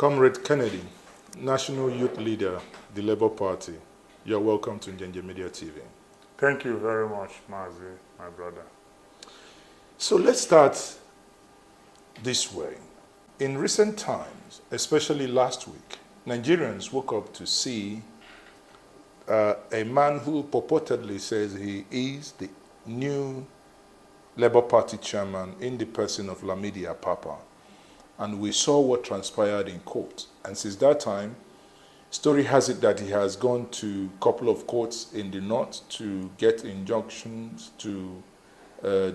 Comrade Kennedy, National Youth Leader, the Labour Party, you're welcome to Njenje Media TV. Thank you very much, Mazi, my brother. So let's start this way. In recent times, especially last week, Nigerians woke up to see a man who purportedly says he is the new Labour Party chairman in the person of Lamidi Apapa. And we saw what transpired in court. And since that time, story has it that he has gone to a couple of courts in the north to get injunctions to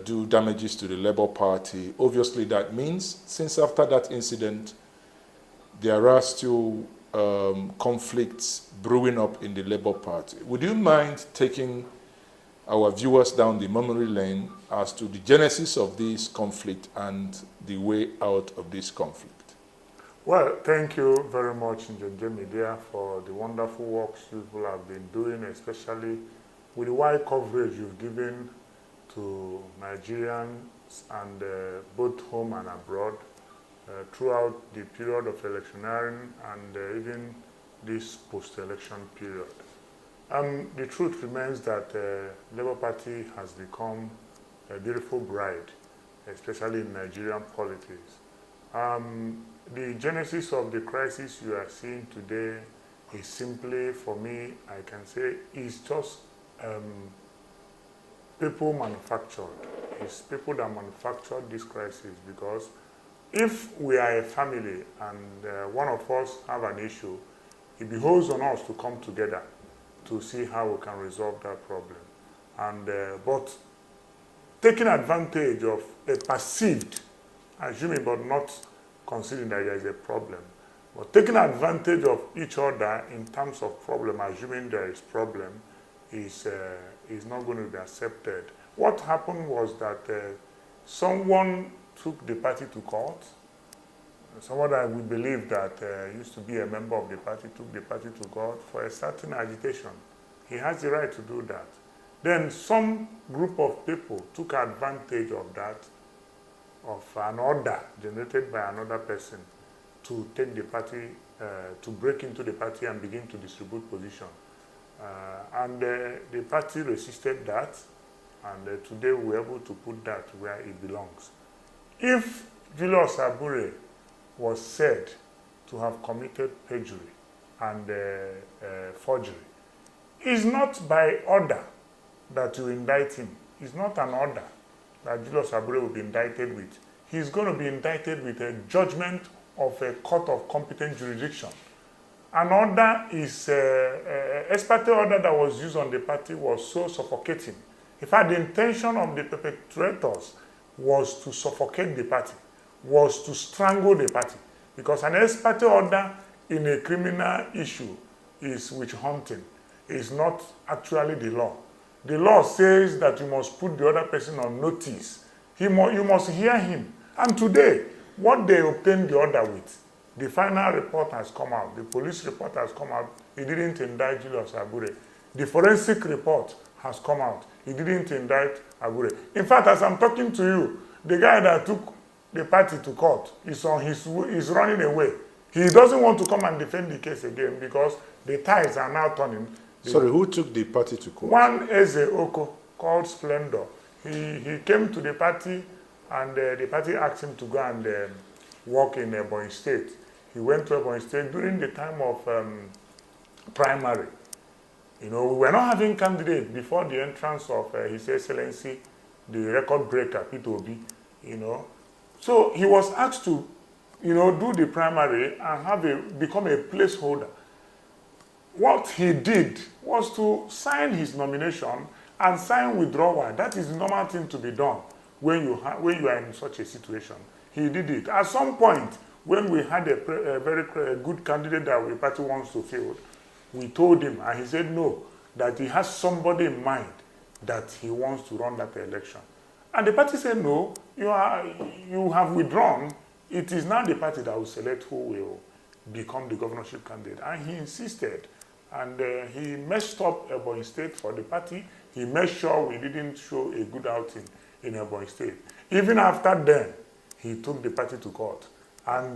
do damages to the Labour Party. Obviously, that means since after that incident, there are still conflicts brewing up in the Labour Party. Would you mind taking our viewers down the memory lane as to the genesis of this conflict and the way out of this conflict? Well, thank you very much, Njenje Media, for the wonderful works you people have been doing, especially with the wide coverage you've given to Nigerians and both home and abroad throughout the period of electioneering and even this post-election period. The truth remains that Labour Party has become a beautiful bride, especially in Nigerian politics. The genesis of the crisis you are seeing today is simply, for me, I can say, is just people manufactured. It's people that manufactured this crisis, because if we are a family and one of us have an issue, it behoves on us to come together to see how we can resolve that problem. And but taking advantage of a perceived, assuming but not considering that there is a problem, but taking advantage of each other in terms of problem, assuming there is problem, is not going to be accepted. What happened was that someone took the party to court. Someone that we believe that used to be a member of the party took the party to court for a certain agitation. He has the right to do that. Then some group of people took advantage of that, of an order generated by another person to take the party, to break into the party and begin to distribute position. And the party resisted that, and today we're able to put that where it belongs. If Julius Abure was said to have committed perjury and forgery, it's not by order that you indict him. It's not an order that Julius Abure will be indicted with. He's going to be indicted with a judgment of a court of competent jurisdiction. An order is, ex parte order that was used on the party was so suffocating. In fact, the intention of the perpetrators was to suffocate the party, was to strangle the party. Because an ex parte order in a criminal issue is witch hunting. It's not actually the law. The law says that you must put the other person on notice. You must hear him. And today, what they obtained the order with, the final report has come out. The police report has come out. He didn't indict Julius Abure. The forensic report has come out. He didn't indict Abure. In fact, as I'm talking to you, the guy that took the party to court is running away. He doesn't want to come and defend the case again because the tides are now turning. Sorry, who took the party to court? One Eze Oko called Splendor. He came to the party, and the party asked him to go and work in Ebonyi State. He went to Ebonyi State during the time of primary. You know, we were not having candidates before the entrance of His Excellency, the record breaker, Peter Obi, you know. So he was asked to, you know, do the primary and become a placeholder. What he did was to sign his nomination and sign withdrawal. That is the normal thing to be done when you are in such a situation. He did it. At some point, when we had a very good candidate that the party wants to field, we told him, and he said no, that he has somebody in mind that he wants to run that election. And the party said, no, you have withdrawn. It is now the party that will select who will become the governorship candidate. And he insisted. And he messed up Ebonyi State for the party. He made sure we didn't show a good outing in Ebonyi State. Even after then, he took the party to court. And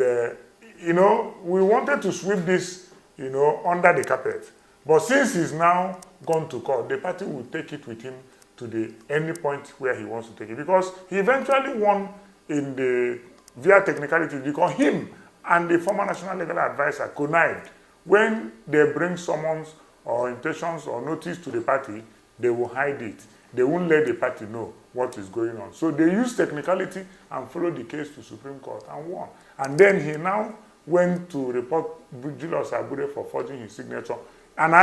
you know, we wanted to sweep this, you know, under the carpet. But since he's now gone to court, the party will take it with him to any point where he wants to take it. Because he eventually won in the via technicality, because him and the former national legal advisor connived. When they bring summons or invitations or notice to the party, they will hide it. They won't let the party know what is going on. So they used technicality and followed the case to Supreme Court and won. And then he now went to report Julius Abure for forging his signature. An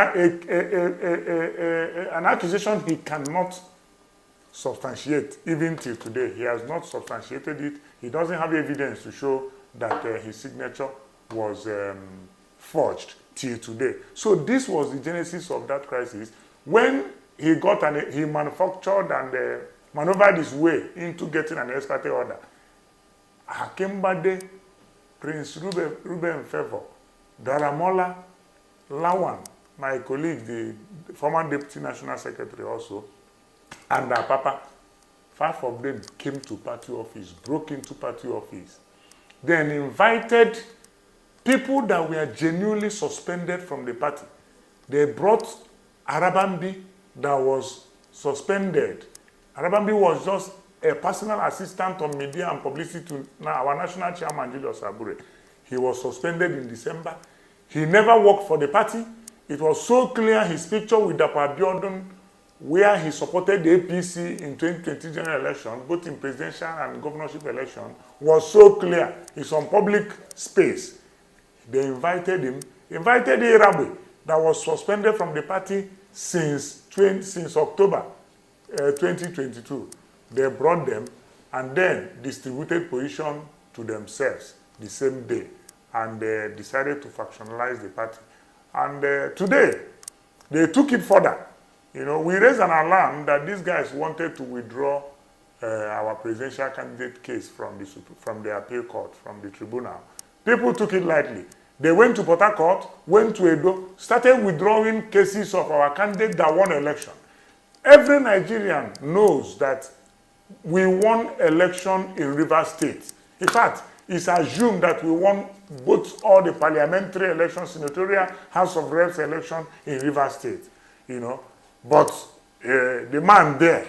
accusation he cannot substantiate even till today. He has not substantiated it. He doesn't have evidence to show that his signature was forged till today. So this was the genesis of that crisis when he got he manufactured and maneuvered his way into getting an ex parte order. Hakembade, Prince Ruben Favor, Daramola, Lawan, my colleague, the former Deputy National Secretary also, and Apapa, 5 of them came to party office, broke into party office, then invited people that were genuinely suspended from the party. They brought Arabambi that was suspended. Arabambi was just a personal assistant on media and publicity to our national chairman, Julius Abure. He was suspended in December. He never worked for the party. It was so clear, his picture with Apapa Abiodun, where he supported the APC in 2020 general election, both in presidential and governorship election, was so clear. It's on public space. They invited him, invited Irabwe, that was suspended from the party since October 2022. They brought them and then distributed position to themselves the same day, and they decided to factionalize the party. And today, they took it further. You know, we raised an alarm that these guys wanted to withdraw our presidential candidate case from the appeal court, from the tribunal. People took it lightly. They went to Port Harcourt, went to Edo, started withdrawing cases of our candidate that won election. Every Nigerian knows that we won election in Rivers State. In fact, it's assumed that we won both all the parliamentary elections, senatorial, House of Reps election in Rivers State, you know. But the man there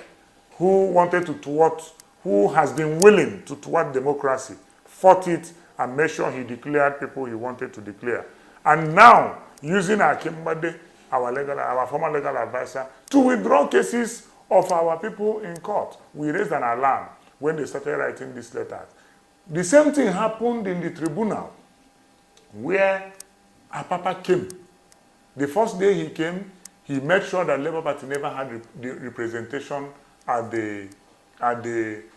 who wanted to thwart, who has been willing to thwart democracy, fought it and made sure he declared people he wanted to declare. And now, using Akimbade, our former legal advisor, to withdraw cases of our people in court. We raised an alarm when they started writing this letter. The same thing happened in the tribunal, where Apapa came. The first day he came, he made sure that Labour Party never had the representation at the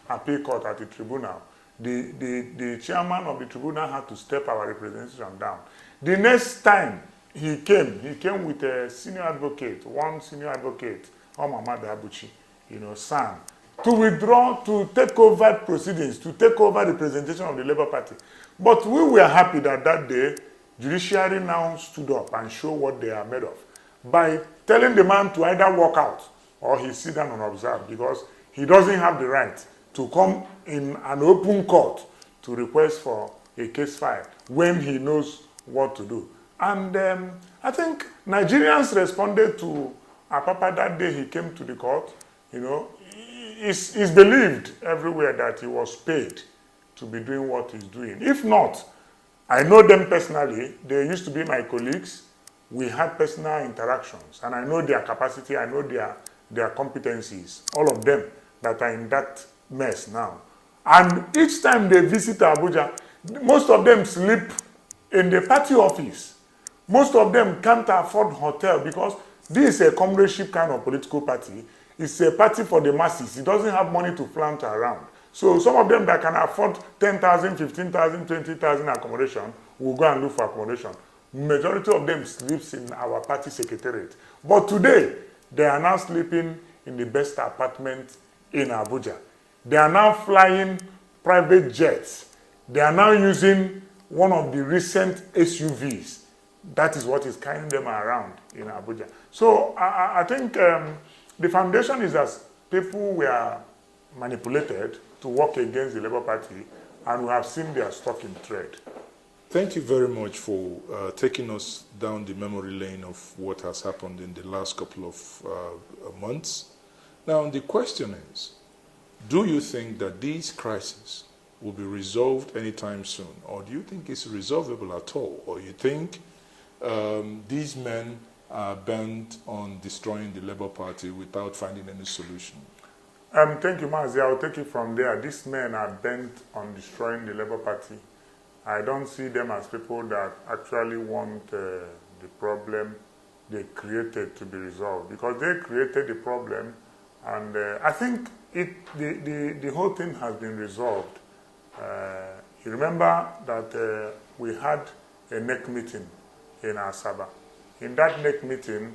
appeal court, at the tribunal. The chairman of the tribunal had to step our representation down. The next time he came with a senior advocate, one senior advocate, Omamada Abuchi, you know, Sam, to withdraw, to take over proceedings, to take over representation of the Labour Party. But we were happy that that day, judiciary now stood up and showed what they are made of by telling the man to either walk out or he sit down and observe, because he doesn't have the right to come in an open court to request for a case file when he knows what to do. And I think Nigerians responded to Apapa that day he came to the court. You know, it's believed everywhere that he was paid to be doing what he's doing. If not, I know them personally. They used to be my colleagues. We had personal interactions, and I know their capacity, I know their competencies, all of them that are in that mess now. And each time they visit Abuja, most of them sleep in the party office. Most of them can't afford hotel, because this is a comradeship kind of political party. It's a party for the masses. It doesn't have money to flaunt around. So some of them that can afford 10,000, 15,000, 20,000 accommodation will go and look for accommodation. Majority of them sleeps in our party secretariat. But today, they are now sleeping in the best apartment in Abuja. They are now flying private jets. They are now using one of the recent SUVs. That is what is carrying them around in Abuja. So I think the foundation is that people were manipulated to work against the Labour Party, and we have seen their stock in trade. Thank you very much for taking us down the memory lane of what has happened in the last couple of months. Now, the question is, do you think that these crises will be resolved anytime soon? Or do you think it's resolvable at all? Or you think these men are bent on destroying the Labour Party without finding any solution? Thank you, Mazi. I'll take it from there. These men are bent on destroying the Labour Party. I don't see them as people that actually want the problem they created to be resolved, because they created the problem, and I think the whole thing has been resolved. You remember that we had a NEC meeting in Asaba. In that NEC meeting,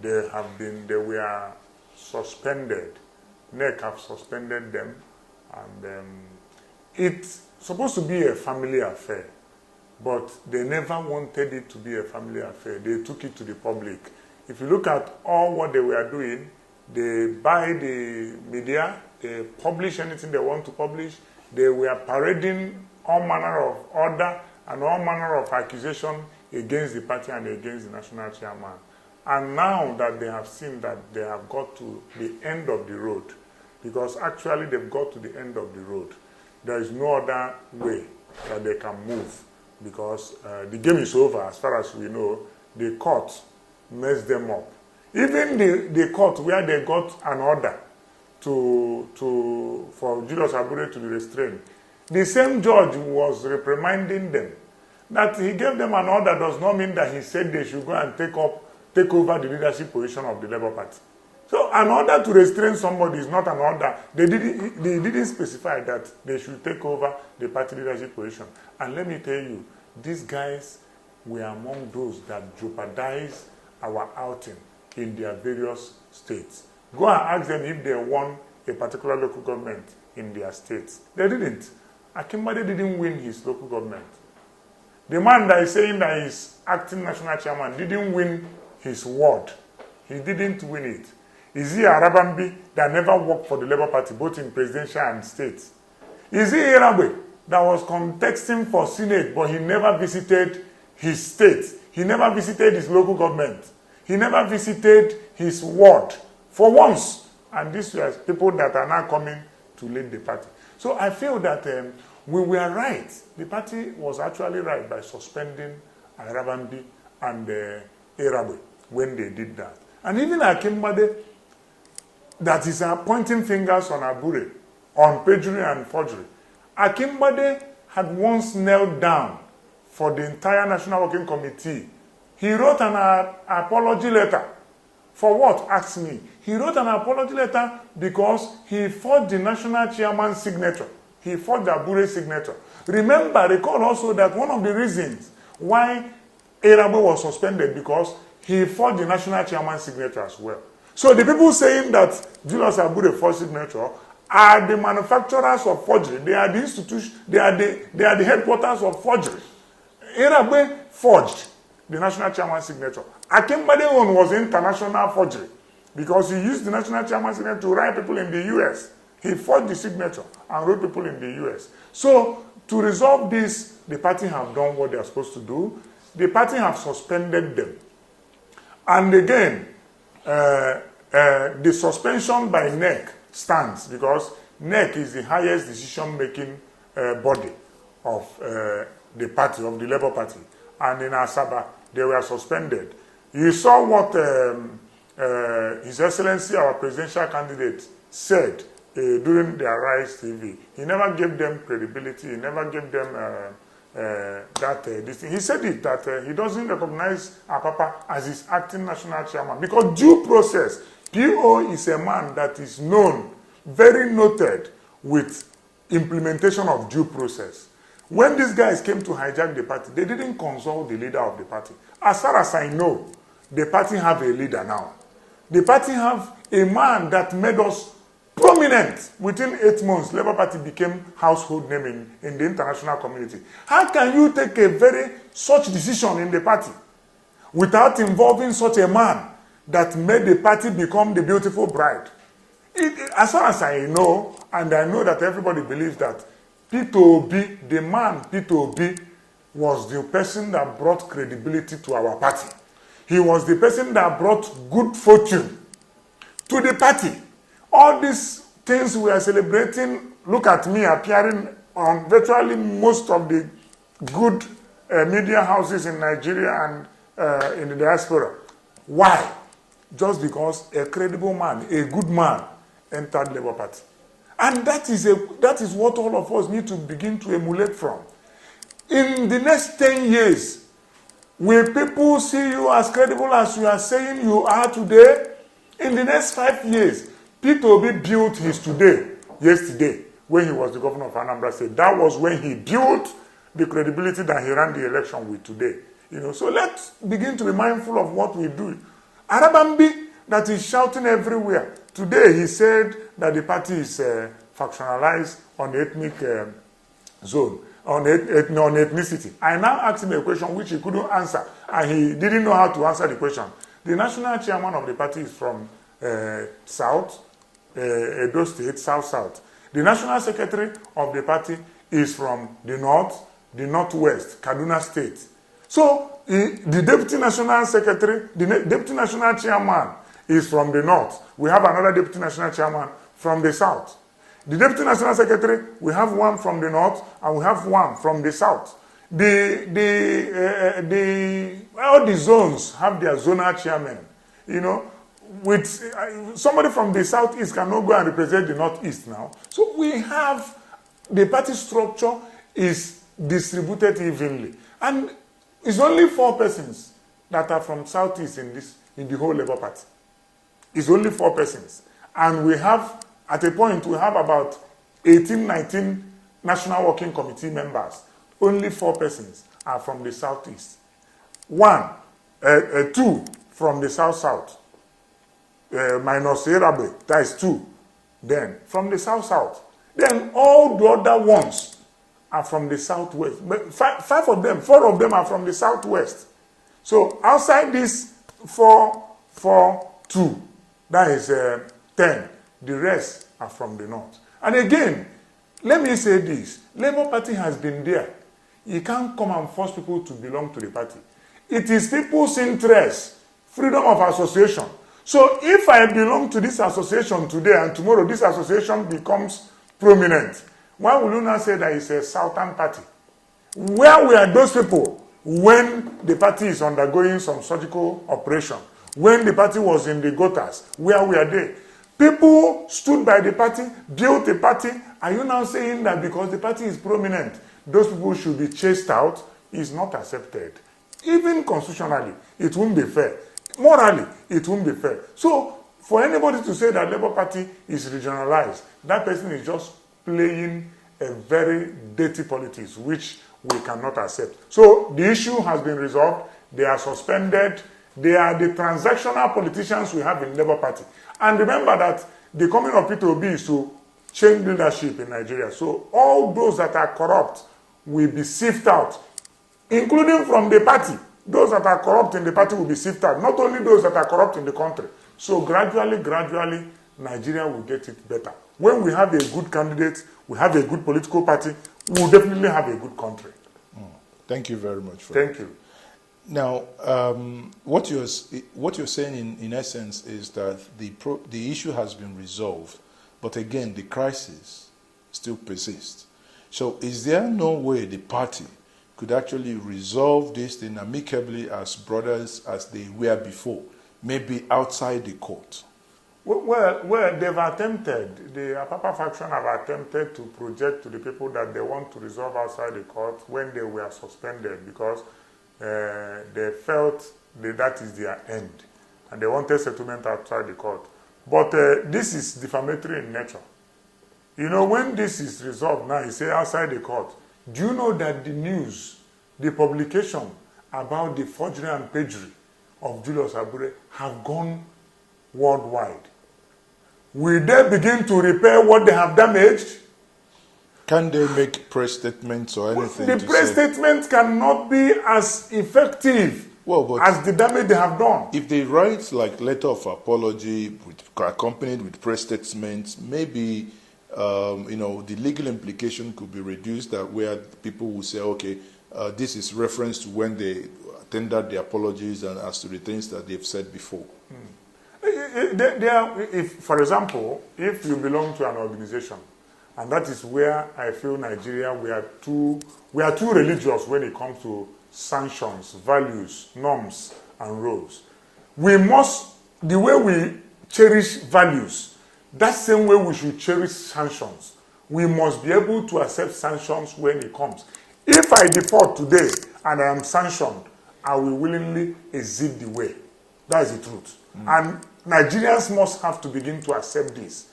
they were suspended. NEC have suspended them, and it's supposed to be a family affair, but they never wanted it to be a family affair. They took it to the public. If you look at all what they were doing, they buy the media, they publish anything they want to publish. They were parading all manner of order and all manner of accusation against the party and against the national chairman. And now that they have seen that they have got to the end of the road, because actually they've got to the end of the road, there is no other way that they can move, because the game is over as far as we know. The court messed them up. Even the court where they got an order for Julius Abure to be restrained, the same judge was reprimanding them. That he gave them an order does not mean that he said they should go and take over the leadership position of the Labour Party. So an order to restrain somebody is not an order. They didn't specify that they should take over the party leadership position. And let me tell you, these guys were among those that jeopardized our outing in their various states. Go and ask them if they won a particular local government in their states. They didn't. Akimbade didn't win his local government. The man that is saying that he's acting national chairman didn't win his ward. He didn't win it. Is he Arabambi that never worked for the Labour Party, both in presidential and states? Is he Irabwe that was contesting for Senate, but he never visited his state? He never visited his local government. He never visited his ward for once. And these were people that are now coming to lead the party. So I feel that we were right. The party was actually right by suspending Arabambi and Irabwe when they did that. And even Akimbade, that is pointing fingers on Abure, on perjury and forgery. Akimbade had once knelt down for the entire National Working Committee. He wrote an apology letter. For what? Ask me. He wrote an apology letter because he forged the national chairman's signature. He forged Abure's signature. Recall also that one of the reasons why Irabwe was suspended because he forged the national chairman's signature as well. So the people saying that Julius Abure forged signature are the manufacturers of forgery. They are the institution. They are the headquarters of forgery. Irabwe forged the national chairman's signature. Akimbade one was international forgery because he used the national chairman's signature to write people in the U.S. He forged the signature and wrote people in the U.S. So to resolve this, the party have done what they are supposed to do. The party have suspended them. And again, the suspension by NEC stands because NEC is the highest decision-making body of the party, of the Labour Party. And in Asaba, they were suspended. You saw what His Excellency, our presidential candidate, said during their Rise TV. He never gave them credibility. He never gave them this thing. He said it, that he doesn't recognize Apapa as his acting national chairman because due process. PO is a man that is known, very noted with implementation of due process. When these guys came to hijack the party, they didn't consult the leader of the party. As far as I know, the party have a leader now. The party have a man that made us prominent. Within 8 months, Labour Party became household name in the international community. How can you take such decision in the party without involving such a man that made the party become the beautiful bride? As far as I know, and I know that everybody believes that Peter Obi, the man Peter Obi, was the person that brought credibility to our party. He was the person that brought good fortune to the party. All these things we are celebrating, look at me appearing on virtually most of the good media houses in Nigeria and in the diaspora. Why? Just because a credible man, a good man, entered Labour Party. And that is what all of us need to begin to emulate from. In the next 10 years, will people see you as credible as you are saying you are today? In the next 5 years, Peter Obi built his today yesterday when he was the governor of Anambra State. That was when he built the credibility that he ran the election with today. So let's begin to be mindful of what we do. Arabambi, that is shouting everywhere. Today he said that the party is factionalized on ethnic zone, on ethnicity. I now asked him a question which he couldn't answer, and he didn't know how to answer the question. The national chairman of the party is from South, Edo State, South. The national secretary of the party is from the North, the Northwest, Kaduna State. So the deputy national secretary, the deputy national chairman is from the North. We have another deputy national chairman from the South. The deputy national secretary, we have one from the North and we have one from the South. All the zones have their zonal chairmen. With somebody from the Southeast cannot go and represent the Northeast now. So we have the party structure is distributed evenly, and it's only 4 persons that are from Southeast in the whole Labour Party. It's only 4 persons, and we have at a point we have about 18, 19 National Working Committee members. Only 4 persons are from the Southeast. 2 from the South. Minus Erabe, that is 2. Then from the South. Then all the other ones are from the Southwest. 4 of them are from the Southwest. So outside this 2, that is 10. The rest are from the North. And again, let me say this. Labour Party has been there. You can't come and force people to belong to the party. It is people's interest, freedom of association. So if I belong to this association today and tomorrow this association becomes prominent, why will you not say that it's a Southern party? Where were those people when the party is undergoing some surgical operation? When the party was in the gutters, where were they? People stood by the party, built a party. Are you now saying that because the party is prominent, those people should be chased out? Is not accepted. Even constitutionally, it won't be fair. Morally, it won't be fair. So, for anybody to say that Labour Party is regionalized, that person is just playing a very dirty politics, which we cannot accept. So, the issue has been resolved. They are suspended. They are the transactional politicians we have in Labour Party. And remember that the coming of Peter Obi is to change leadership in Nigeria. So, all those that are corrupt will be sifted out, including from the party. Those that are corrupt in the party will be sifted out, not only those that are corrupt in the country. So gradually, Nigeria will get it better. When we have a good candidate, we have a good political party, we will definitely have a good country. Thank you very much. Thank you. Now, what you're saying in essence is that the issue has been resolved, but again, the crisis still persists. So is there no way the party could actually resolve this thing amicably as brothers as they were before, maybe outside the court? Well, they've attempted, the Apapa faction have attempted to project to the people that they want to resolve outside the court when they were suspended, because they felt that is their end, and they wanted settlement outside the court. But this is defamatory in nature. When this is resolved now, you say outside the court, do you know that the news, the publication about the forgery and perjury of Julius Abure have gone worldwide? Will they begin to repair what they have damaged? Can they make press statements or anything? The press statements cannot be as effective as the damage they have done. If they write like letter of apology accompanied with press statements, maybe the legal implication could be reduced, that where people will say, okay, this is reference to when they tendered the apologies and as to the things that they've said before. For example, if you belong to an organization, and that is where I feel Nigeria, we are too religious when it comes to sanctions, values, norms, and rules. We must, the way we cherish values, that same way we should cherish sanctions. We must be able to accept sanctions when it comes. If I default today and I am sanctioned, I will willingly exit the way. That is the truth. And Nigerians must have to begin to accept this.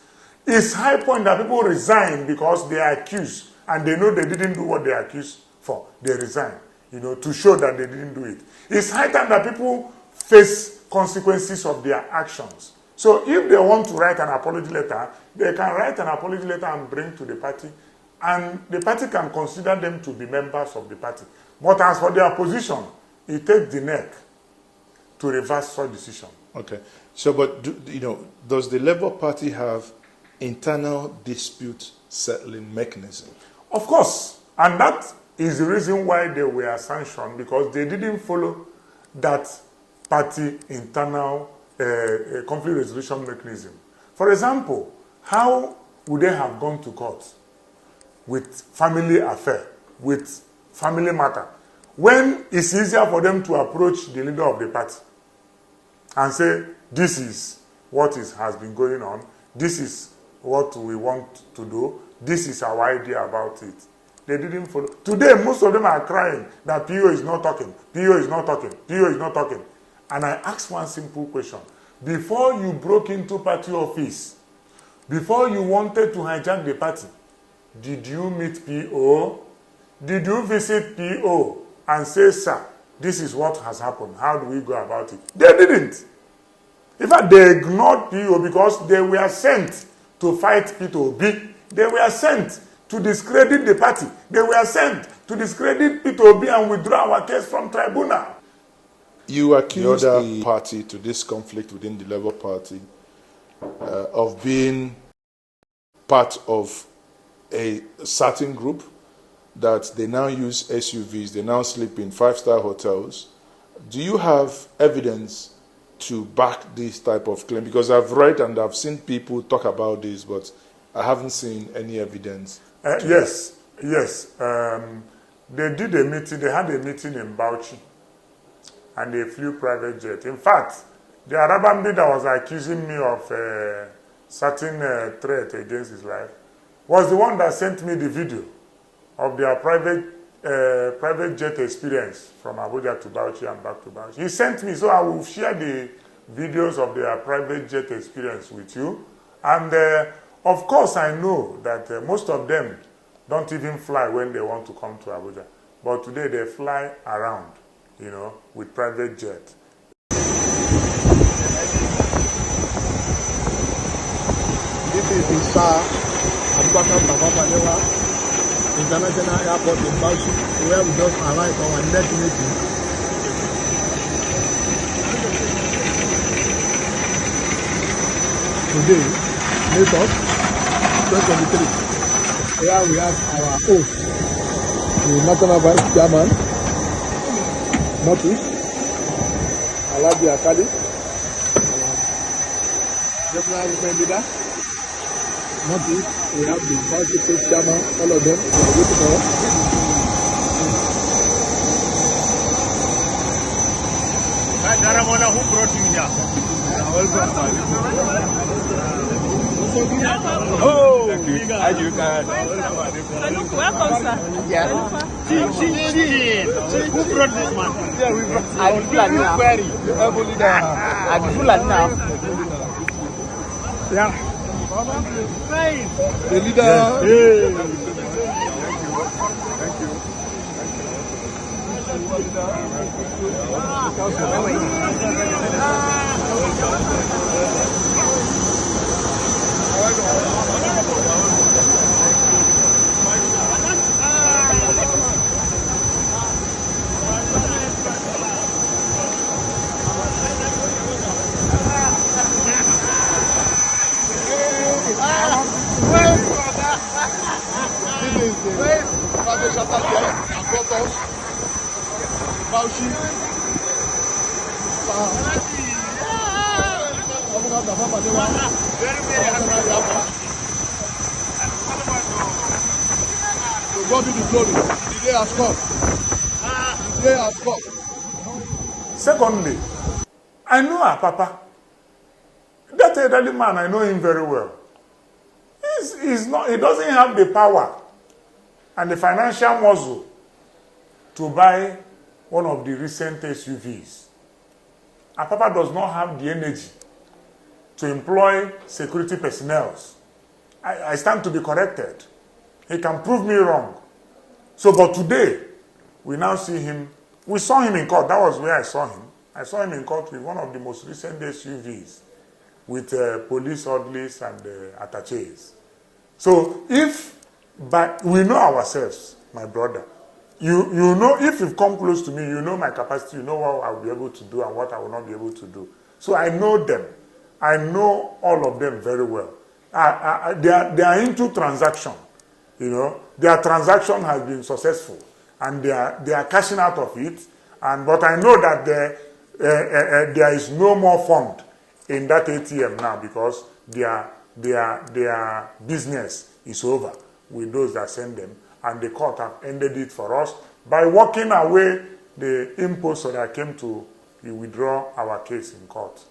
It's high point that people resign because they are accused and they know they didn't do what they are accused for. They resign, to show that they didn't do it. It's high time that people face consequences of their actions. So if they want to write an apology letter, they can write an apology letter and bring to the party, and the party can consider them to be members of the party. But as for their position, it takes the neck to reverse such decision. Okay. So, but does the Labour Party have internal dispute settling mechanism? Of course, and that is the reason why they were sanctioned, because they didn't follow that party internal conflict resolution mechanism. For example, how would they have gone to court with family affair, with family matter, when it's easier for them to approach the leader of the party and say, this is what has been going on, this is what we want to do, this is our idea about it. They didn't follow. Today, most of them are crying that PO is not talking, PO is not talking, PO is not talking. And I asked one simple question. Before you broke into party office, before you wanted to hijack the party, did you meet PO? Did you visit PO and say, sir, this is what has happened, how do we go about it? They didn't. In fact, they ignored PO because they were sent to fight Peter Obi. They were sent to discredit the party. They were sent to discredit Peter Obi and withdraw our case from tribunal. You accused the party to this conflict within the Labour Party of being part of a certain group, that they now use SUVs, they now sleep in five-star hotels. Do you have evidence to back this type of claim? Because I've read and I've seen people talk about this, but I haven't seen any evidence. Yes. They did a meeting, they had a meeting in Bauchi, and they flew private jet. In fact, the Arabian that was accusing me of certain threat against his life was the one that sent me the video of their private jet experience from Abuja to Bauchi and back to Bauchi. He sent me, so I will share the videos of their private jet experience with you. And of course, I know that most of them don't even fly when they want to come to Abuja. But today they fly around, with private jet. This is the Apapa International Airport in Bauchi, where we just arrived for our next meeting. Today, May 2023, here we have our host, the National Vice Chairman, Northeast, Alabi Akali, National Women Leader, Northeast, we have the Vice Chairman, all of them, they are waiting for us. Who brought you here? Oh, thank you. Welcome, sir. Yeah. Who brought this man? Yeah, we brought I'm Fulani now. I'm Fulani now. yeah. Nice. The leader. Yeah. Thank you. Well, This is the private charter jet that brought us Bauchi. To God be the glory. The day has come. The day has come. Secondly, I know Apapa. That elderly man, I know him very well. He doesn't have the power and the financial muscle to buy one of the recent SUVs. Apapa does not have the energy to employ security personnel. I stand to be corrected. He can prove me wrong. So, but today, we now see him. We saw him in court. That was where I saw him. I saw him in court with one of the most recent SUVs with police orderlies and attaches. So, we know ourselves, my brother. You know, if you've come close to me, you know my capacity, you know what I'll be able to do and what I will not be able to do. So I know them. I know all of them very well. They are into transaction. You know, their transaction has been successful, and they are cashing out of it. But I know that there is no more fund in that ATM now because their business is over with those that send them, and the court have ended it for us by walking away the imposter that came to withdraw our case in court.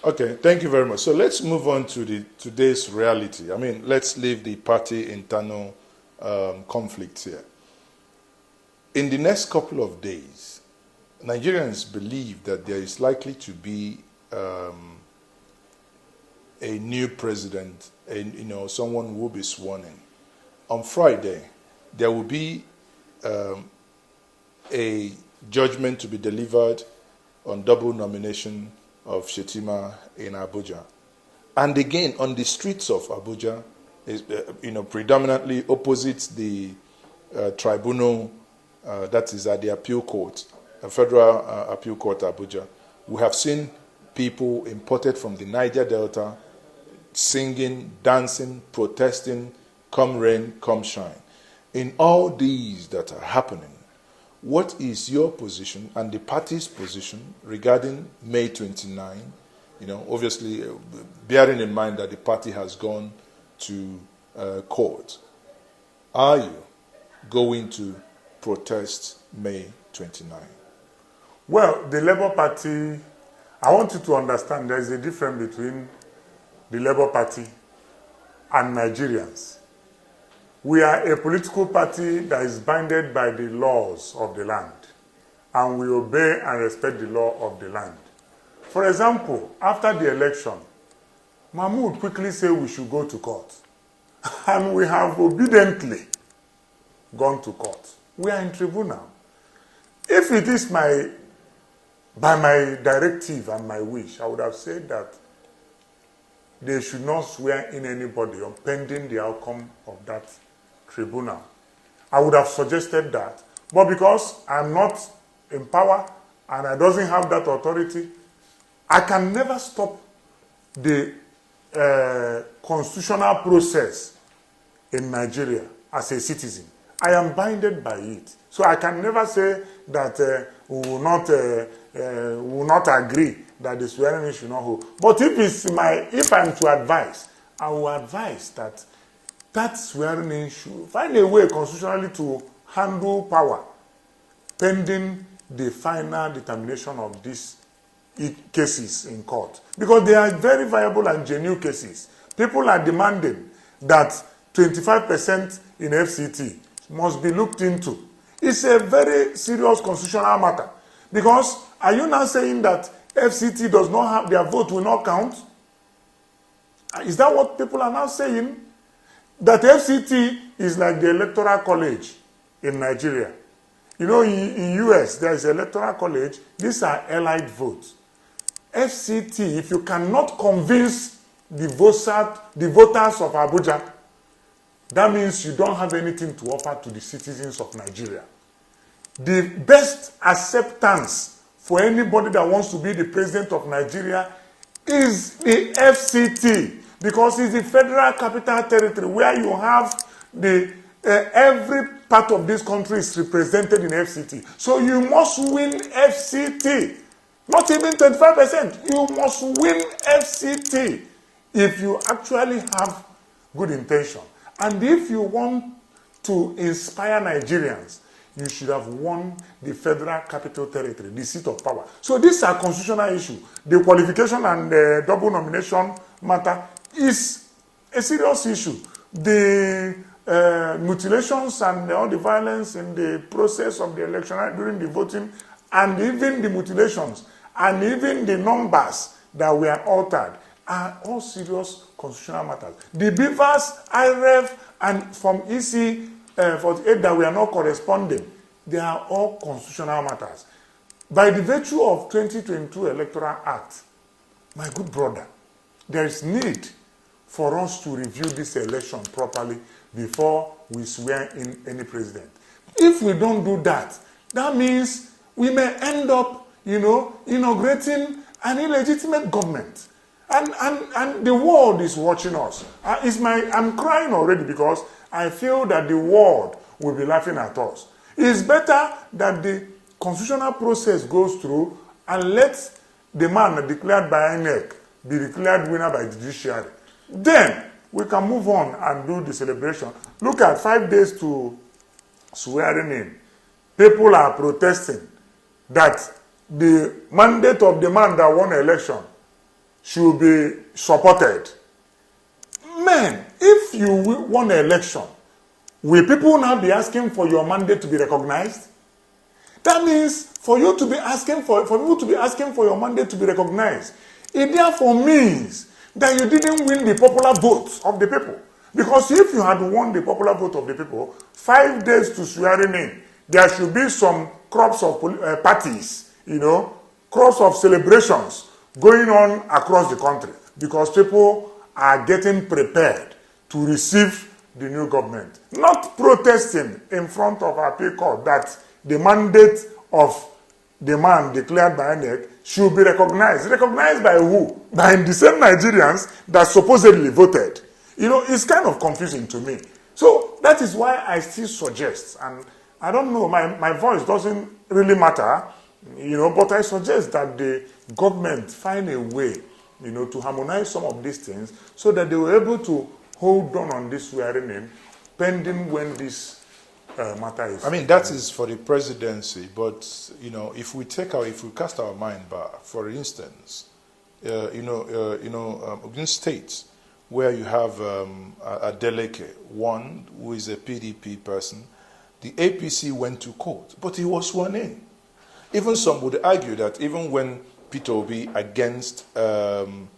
Okay, thank you very much. So let's move on to today's reality. I mean, let's leave the party internal conflicts here. In the next couple of days, Nigerians believe that there is likely to be a new president, someone who will be sworn in. On Friday, there will be a judgment to be delivered on double nomination of Shetima in Abuja. And again, on the streets of Abuja, predominantly opposite the tribunal that is at the appeal court, Federal Appeal Court Abuja, we have seen people imported from the Niger Delta singing, dancing, protesting, come rain, come shine. In all these that are happening, what is your position and the party's position regarding May 29? Obviously, bearing in mind that the party has gone to court. Are you going to protest May 29? Well, the Labour Party, I want you to understand there is a difference between the Labour Party and Nigerians. We are a political party that is bounded by the laws of the land, and we obey and respect the law of the land. For example, after the election, Mahmoud quickly said we should go to court, and we have obediently gone to court. We are in tribunal. If it is by my directive and my wish, I would have said that they should not swear in anybody on pending the outcome of that tribunal. I would have suggested that. But because I'm not in power and I doesn't have that authority, I can never stop the constitutional process in Nigeria as a citizen. I am bounded by it. So I can never say that we will not agree that the swearing in should not hold. But if I'm to advise, I will advise that swearing in should find a way constitutionally to handle power pending the final determination of these cases in court. Because they are very viable and genuine cases. People are demanding that 25% in FCT must be looked into. It's a very serious constitutional matter. Because are you now saying that FCT does not have, their vote will not count? Is that what people are now saying? That FCT is like the electoral college in Nigeria. In US, there is electoral college. These are allied votes. FCT, if you cannot convince the voters of Abuja, that means you don't have anything to offer to the citizens of Nigeria. The best acceptance for anybody that wants to be the president of Nigeria is the FCT. because it's the Federal Capital Territory where you have the every part of this country is represented in FCT. So you must win FCT. Not even 25%. You must win FCT if you actually have good intention. And if you want to inspire Nigerians, you should have won the Federal Capital Territory, the seat of power. So these are constitutional issues. The qualification and the double nomination matter is a serious issue. The mutilations and all the violence in the process of the election during the voting, and even the mutilations and even the numbers that were altered are all serious constitutional matters. The beavers, IREF, and from EC 48 that we are not corresponding, they are all constitutional matters. By the virtue of 2022 Electoral Act, my good brother, there is need for us to review this election properly before we swear in any president. If we don't do that, that means we may end up, inaugurating an illegitimate government. And the world is watching us. I'm crying already because I feel that the world will be laughing at us. It's better that the constitutional process goes through and let the man declared by INEC be declared winner by the judiciary. Then we can move on and do the celebration. Look at 5 days to swearing in. People are protesting that the mandate of the man that won the election should be supported. Man, if you won an election, will people now be asking for your mandate to be recognized? That means for you to be asking for your mandate to be recognized, it therefore means that you didn't win the popular vote of the people. Because if you had won the popular vote of the people, 5 days to swearing in, there should be some crops of parties, crops of celebrations going on across the country, because people are getting prepared to receive the new government. Not protesting in front of our appeal court that the mandate of the man declared by INEC should be recognized. Recognized by who? By the same Nigerians that supposedly voted. It's kind of confusing to me. So that is why I still suggest, and I don't know, my voice doesn't really matter, but I suggest that the government find a way, to harmonize some of these things so that they were able to hold on this swearing in pending when this matter is. That is for the presidency, but if we cast our mind back, for instance, in states where you have a delegate, one who is a PDP person, the APC went to court, but he was sworn in. Even some would argue that even when Peter Obi against Andy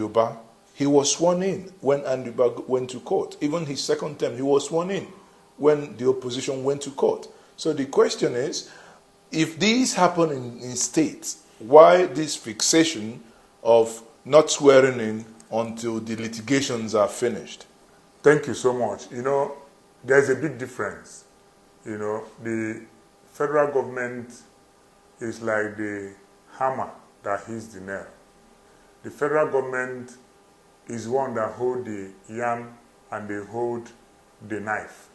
Oba, he was sworn in when Andy Oba went to court. Even his second term, he was sworn in when the opposition went to court. So the question is, if these happen in states, why this fixation of not swearing in until the litigations are finished? Thank you so much. There's a big difference. The federal government is like the hammer that hits the nail. The federal government is one that holds the yam and they hold the knife.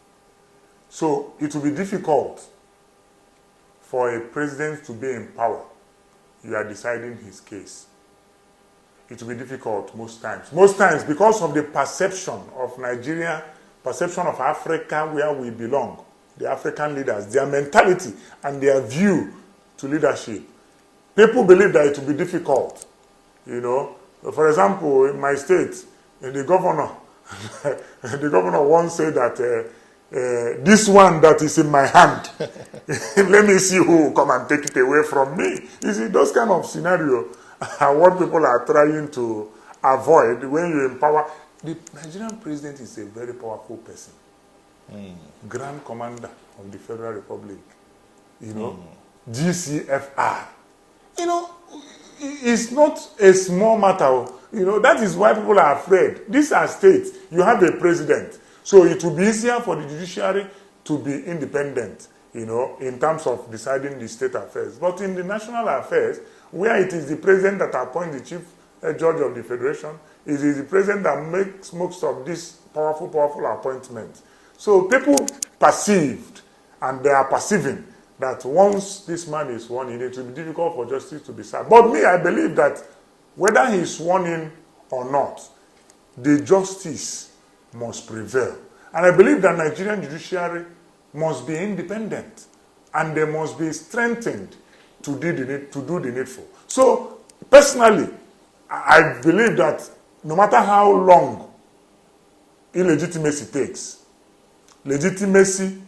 So it will be difficult for a president to be in power. You are deciding his case. It will be difficult most times. Most times because of the perception of Nigeria, perception of Africa where we belong, the African leaders, their mentality and their view to leadership. People believe that it will be difficult. For example, in my state, the governor once said that this one that is in my hand, let me see who will come and take it away from me. You see, those kind of scenarios are what people are trying to avoid when you empower. The Nigerian president is a very powerful person. Grand Commander of the Federal Republic. GCFR. It's not a small matter. That is why people are afraid. These are states. You have a president. So it will be easier for the judiciary to be independent, in terms of deciding the state affairs. But in the national affairs, where it is the president that appoints the chief a judge of the federation. It is the president that makes most of these powerful appointments. So people perceived, and they are perceiving, that once this man is sworn in, it will be difficult for justice to be served. But me, I believe that whether he is sworn in or not, the justice must prevail. And I believe that Nigerian judiciary must be independent, and they must be strengthened to do the needful. So, personally, I believe that no matter how long illegitimacy takes, legitimacy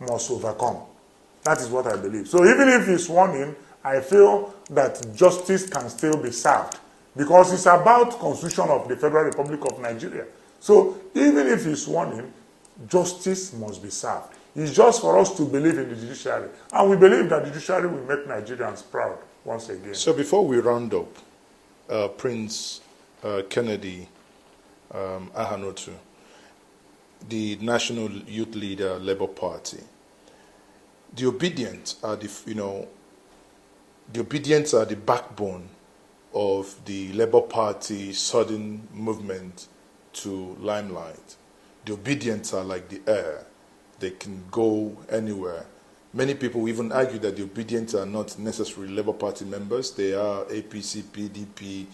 must overcome. That is what I believe. So even if he's sworn in, I feel that justice can still be served, because it's about Constitution of the Federal Republic of Nigeria. So even if he's sworn in, justice must be served. It's just for us to believe in the judiciary. And we believe that the judiciary will make Nigerians proud once again. So before we round up, Prince Kennedy Ahanotu, the National Youth Leader, Labour Party, the ObiDients are the backbone of the Labour Party sudden movement to limelight. The ObiDients are like the air. They can go anywhere. Many people even argue that the ObiDients are not necessarily Labour Party members. They are APC, PDP,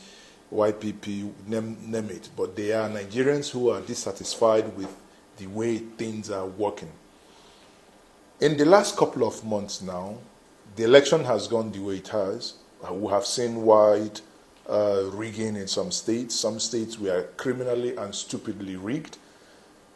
YPP, name it. But they are Nigerians who are dissatisfied with the way things are working. In the last couple of months now, the election has gone the way it has. We have seen wide rigging in some states. Some states were criminally and stupidly rigged.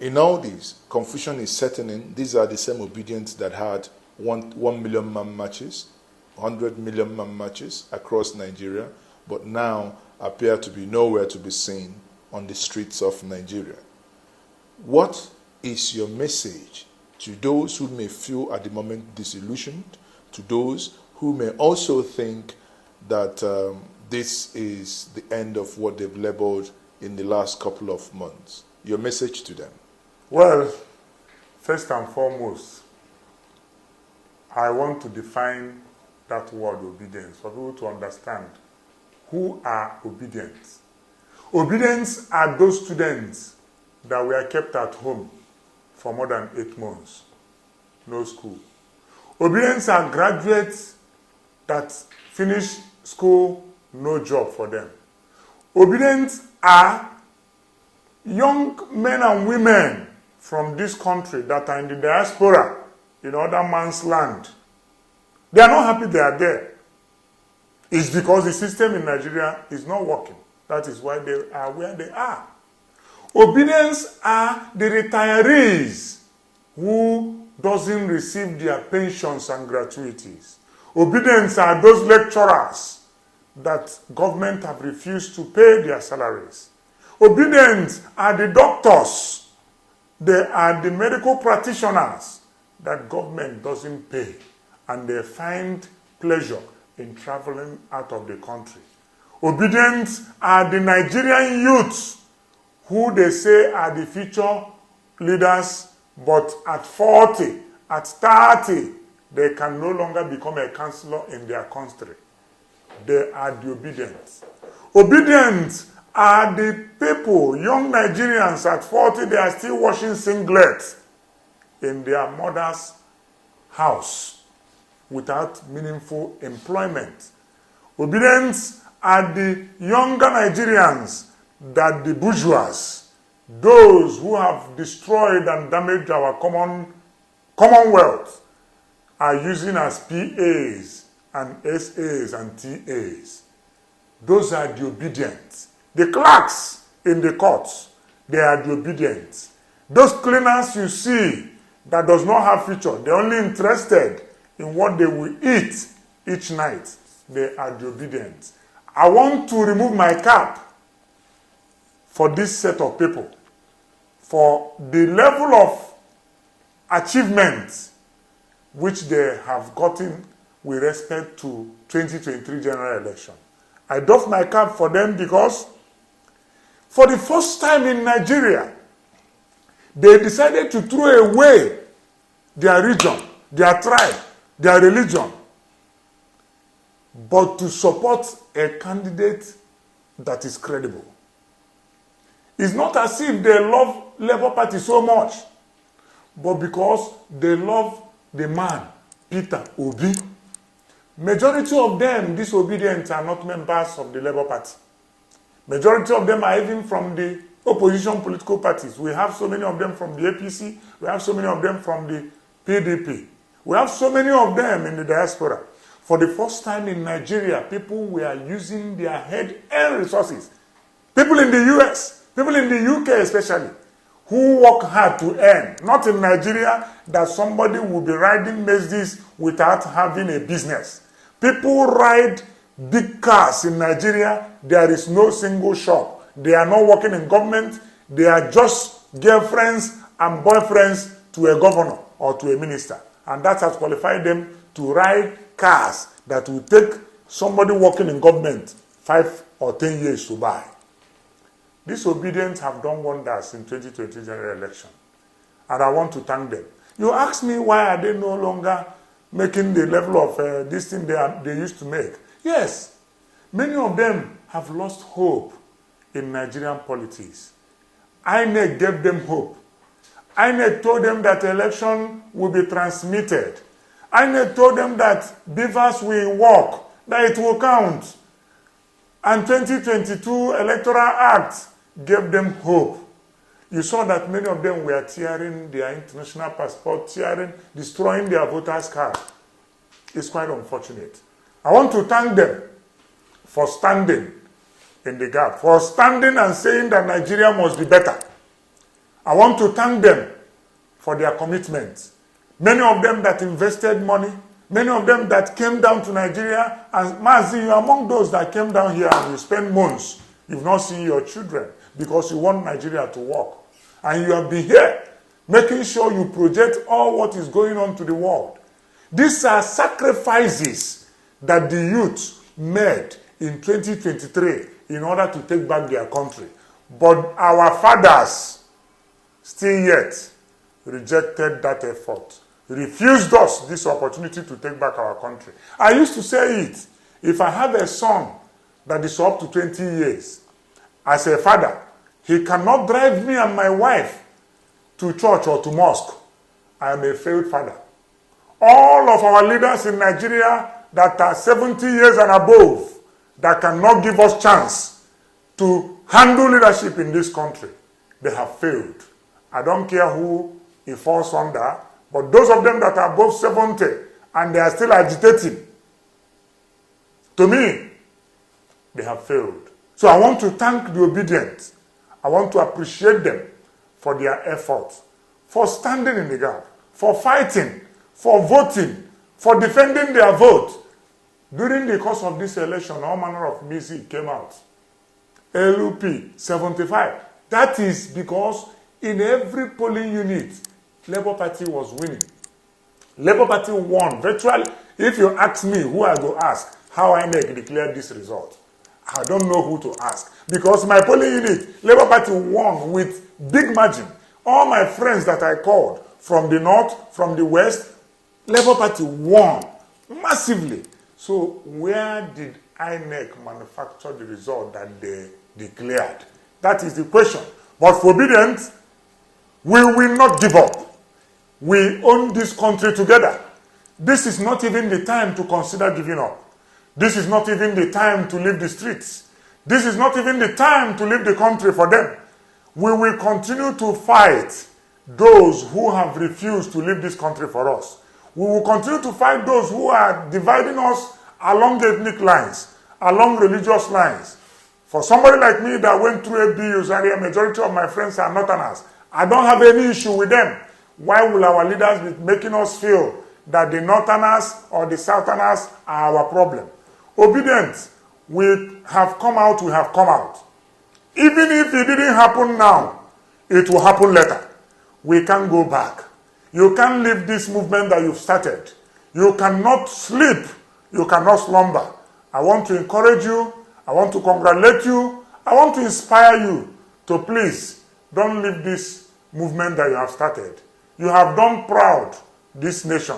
In all this, confusion is setting in. These are the same ObiDients that had 1 million man marches, 100 million man marches across Nigeria, but now appear to be nowhere to be seen on the streets of Nigeria. What is your message to those who may feel at the moment disillusioned, to those who may also think that this is the end of what they've labeled in the last couple of months? Your message to them? Well, first and foremost, I want to define that word obedience for people to understand who are ObiDients. ObiDients are those students that were kept at home for more than 8 months, no school. ObiDients are graduates that finish school, no job for them. ObiDients are young men and women from this country that are in the diaspora, in other man's land. They are not happy they are there. It's because the system in Nigeria is not working. That is why they are where they are. ObiDients are the retirees who doesn't receive their pensions and gratuities. ObiDients are those lecturers that government have refused to pay their salaries. ObiDients are the doctors. They are the medical practitioners that government doesn't pay, and they find pleasure in traveling out of the country. ObiDients are the Nigerian youths who they say are the future leaders, but at 40, at 30, they can no longer become a councillor in their country. They are the ObiDients. ObiDients are the people, young Nigerians at 40, they are still washing singlets in their mother's house without meaningful employment. ObiDients are the younger Nigerians that the bourgeois, those who have destroyed and damaged our commonwealth, are using as PAs and SAs and TAs. Those are the ObiDients. The clerks in the courts, they are the ObiDients. Those cleaners you see that does not have future, they're only interested in what they will eat each night, they are the ObiDients. I want to remove my cap for this set of people, for the level of achievement which they have gotten with respect to 2023 general election. I doff my cap for them because for the first time in Nigeria, they decided to throw away their region, their tribe, their religion, but to support a candidate that is credible. It's not as if they love Labour Party so much, but because they love the man, Peter Obi. Majority of them, disobedient, are not members of the Labour Party. Majority of them are even from the opposition political parties. We have so many of them from the APC. We have so many of them from the PDP. We have so many of them in the diaspora. For the first time in Nigeria, people were using their head and resources. People in the US, people in the UK especially, who work hard to earn. Not in Nigeria that somebody will be riding Mercedes without having a business. People ride big cars in Nigeria. There is no single shop. They are not working in government. They are just girlfriends and boyfriends to a governor or to a minister. And that has qualified them to ride cars that will take somebody working in government 5 or 10 years to buy. Disobedients have done wonders in 2020 general election. And I want to thank them. You ask me why are they no longer making the level of this thing they used to make. Yes, many of them have lost hope in Nigerian politics. INEC gave them hope. INEC told them that election will be transmitted. INEC told them that beavers will work, that it will count. And 2022 Electoral Act gave them hope. You saw that many of them were tearing their international passport, destroying their voters' card. It's quite unfortunate. I want to thank them for standing in the gap, for standing and saying that Nigeria must be better. I want to thank them for their commitment. Many of them that invested money, many of them that came down to Nigeria, and Mazi, you are among those that came down here and you spend months. You've not seen your children because you want Nigeria to work. And you have been here making sure you project all what is going on to the world. These are sacrifices that the youth made in 2023 in order to take back their country. But our fathers still yet rejected that effort, refused us this opportunity to take back our country. I used to say it, if I have a son that is up to 20 years, as a father, he cannot drive me and my wife to church or to mosque. I am a failed father. All of our leaders in Nigeria that are 70 years and above, that cannot give us chance to handle leadership in this country, they have failed. I don't care who it falls under, but those of them that are above 70 and they are still agitating, to me, they have failed. So I want to thank the obedient. I want to appreciate them for their effort, for standing in the gap, for fighting, for voting, for defending their vote. During the course of this election, all manner of music came out. LUP 75. That is because in every polling unit, Labour Party was winning. Labour Party won virtually. If you ask me who I go ask, how INEC declared this result, I don't know who to ask. Because my polling unit, Labour Party won with big margin. All my friends that I called from the north, from the west, Labour Party won massively. So where did INEC manufacture the result that they declared? That is the question. But for obedience, we will not give up. We own this country together. This is not even the time to consider giving up. This is not even the time to leave the streets. This is not even the time to leave the country for them. We will continue to fight those who have refused to leave this country for us. We will continue to fight those who are dividing us along ethnic lines, along religious lines. For somebody like me that went through a BU area, majority of my friends are Northerners. I don't have any issue with them. Why will our leaders be making us feel that the Northerners or the Southerners are our problem? Obedience, we have come out, we have come out. Even if it didn't happen now, it will happen later. We can't go back. You can't leave this movement that you've started. You cannot sleep. You cannot slumber. I want to encourage you. I want to congratulate you. I want to inspire you to please don't leave this movement that you have started. You have done proud this nation.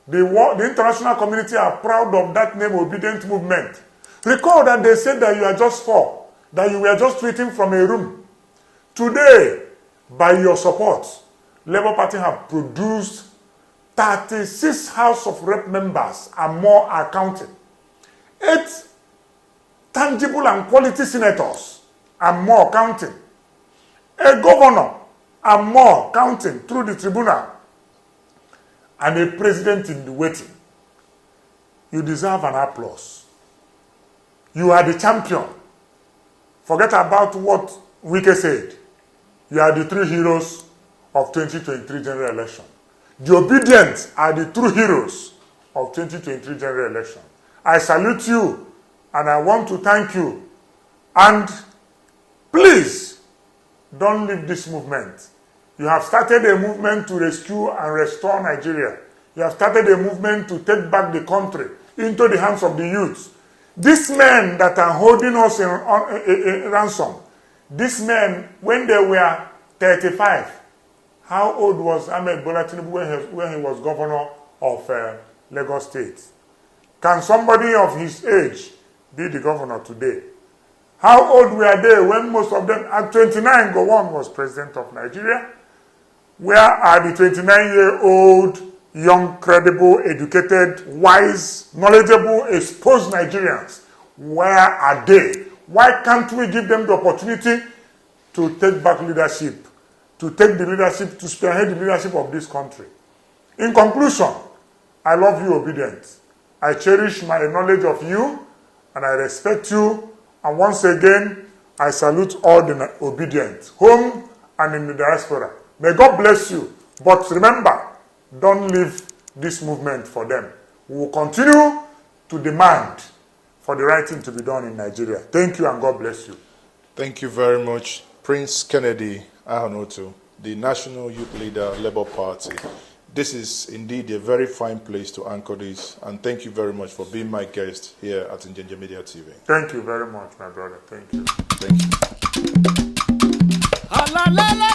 The international community are proud of that name, Obedient Movement. Recall that they said that you are just 4. that you were just tweeting from a room. Today, by your support, Labour Party have produced 36 House of Rep members and more are counting. 8 tangible and quality senators and more counting. A governor and more counting through the tribunal. And a president in the waiting. You deserve an applause. You are the champion. Forget about what Wike said. You are the true heroes of 2023 general election. The ObiDients are the true heroes of 2023 general election. I salute you and I want to thank you. And please, don't leave this movement. You have started a movement to rescue and restore Nigeria. You have started a movement to take back the country into the hands of the youth. These men that are holding us in ransom, these men, when they were 35, how old was Ahmed Bola Tinubu when he was governor of Lagos State? Can somebody of his age be the governor today? How old were they when most of them, at 29, Gowon was president of Nigeria? Where are the 29-year-old, young, credible, educated, wise, knowledgeable, exposed Nigerians? Where are they? Why can't we give them the opportunity to take back leadership, to take the leadership, to spearhead the leadership of this country? In conclusion, I love you, ObiDients. I cherish my knowledge of you, and I respect you. And once again, I salute all the ObiDients, home and in the diaspora. May God bless you. But remember, don't leave this movement for them. We will continue to demand for the right thing to be done in Nigeria. Thank you and God bless you. Thank you very much, Prince Kennedy Ahonotu, the National Youth Leader, Labour Party. This is indeed a very fine place to anchor this, and thank you very much for being my guest here at Njenje Media TV. Thank you very much, my brother. Thank you. Thank you.